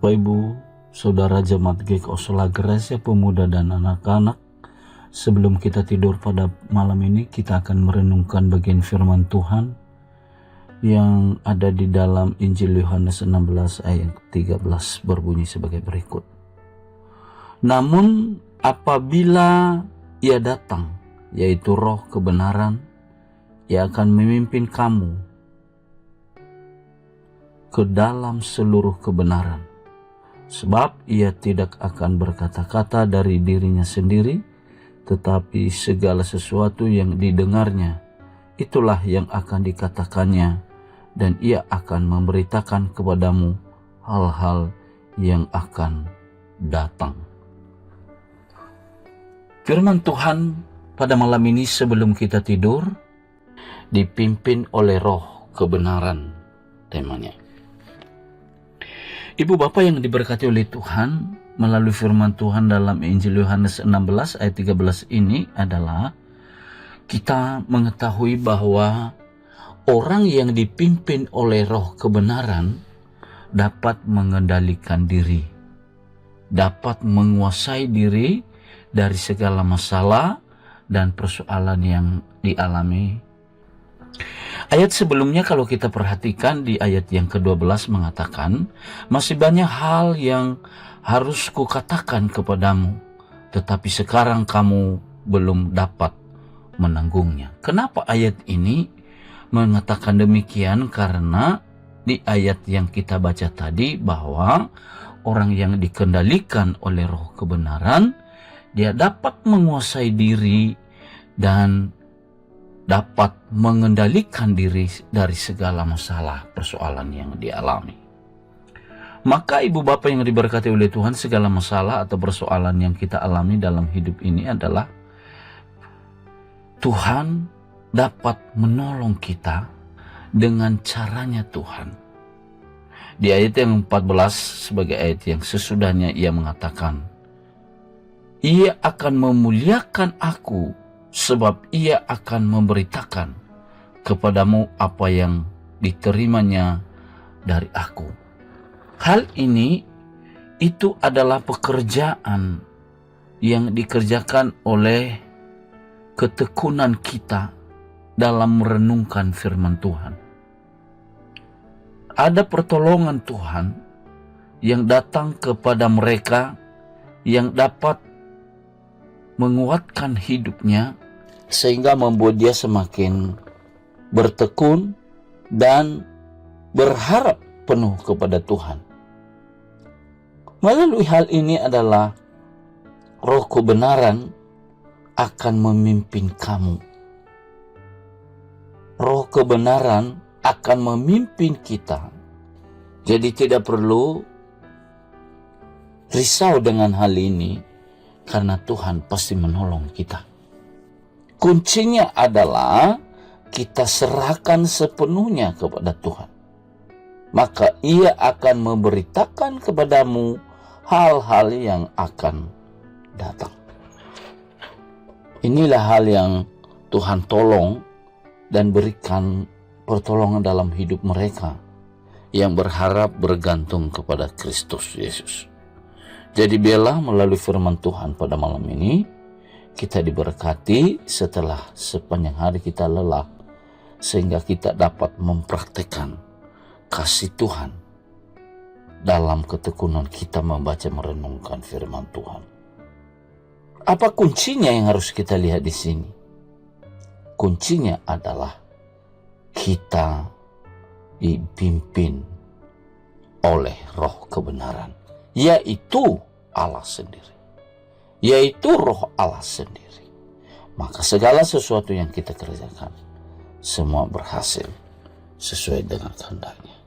Bapak Ibu, Saudara Jemaat GKOS Gracia Pemuda dan Anak-anak, sebelum kita tidur pada malam ini, kita akan merenungkan bagian firman Tuhan yang ada di dalam Injil Yohanes 16 ayat 13 berbunyi sebagai berikut. Namun apabila Ia datang, yaitu Roh kebenaran, Ia akan memimpin kamu ke dalam seluruh kebenaran. Sebab Ia tidak akan berkata-kata dari dirinya sendiri, tetapi segala sesuatu yang didengarnya, itulah yang akan dikatakannya, dan Ia akan memberitakan kepadamu hal-hal yang akan datang. Firman Tuhan pada malam ini sebelum kita tidur dipimpin oleh Roh kebenaran, temanya. Ibu bapak yang diberkati oleh Tuhan, melalui firman Tuhan dalam Injil Yohanes 16 ayat 13 ini adalah kita mengetahui bahwa orang yang dipimpin oleh Roh kebenaran dapat mengendalikan diri, dapat menguasai diri dari segala masalah dan persoalan yang dialami. Ayat sebelumnya kalau kita perhatikan di ayat yang ke-12 mengatakan, masih banyak hal yang harus kukatakan kepadamu, tetapi sekarang kamu belum dapat menanggungnya. Kenapa ayat ini mengatakan demikian? Karena di ayat yang kita baca tadi bahwa orang yang dikendalikan oleh Roh kebenaran, dia dapat menguasai diri dan dapat mengendalikan diri dari segala masalah persoalan yang dialami. Maka ibu bapak yang diberkati oleh Tuhan, segala masalah atau persoalan yang kita alami dalam hidup ini adalah Tuhan dapat menolong kita dengan caranya Tuhan. Di ayat yang 14 sebagai ayat yang sesudahnya Ia mengatakan, Ia akan memuliakan aku, sebab Ia akan memberitakan kepadamu apa yang diterimanya dari aku. Hal ini itu adalah pekerjaan yang dikerjakan oleh ketekunan kita dalam merenungkan firman Tuhan. Ada pertolongan Tuhan yang datang kepada mereka yang dapat menguatkan hidupnya sehingga membuat dia semakin bertekun dan berharap penuh kepada Tuhan. Melalui hal ini adalah Roh kebenaran akan memimpin kamu. Roh kebenaran akan memimpin kita. Jadi tidak perlu risau dengan hal ini, karena Tuhan pasti menolong kita. Kuncinya adalah kita serahkan sepenuhnya kepada Tuhan. Maka Ia akan memberitakan kepadamu hal-hal yang akan datang. Inilah hal yang Tuhan tolong dan berikan pertolongan dalam hidup mereka yang berharap bergantung kepada Kristus Yesus. Jadi biarlah melalui firman Tuhan pada malam ini, kita diberkati setelah sepanjang hari kita lelah, sehingga kita dapat mempraktekkan kasih Tuhan dalam ketekunan kita membaca merenungkan firman Tuhan. Apa kuncinya yang harus kita lihat di sini? Kuncinya adalah kita dipimpin oleh Roh kebenaran, yaitu Allah sendiri, yaitu Roh Allah sendiri. Maka segala sesuatu yang kita kerjakan semua berhasil sesuai dengan kehendaknya.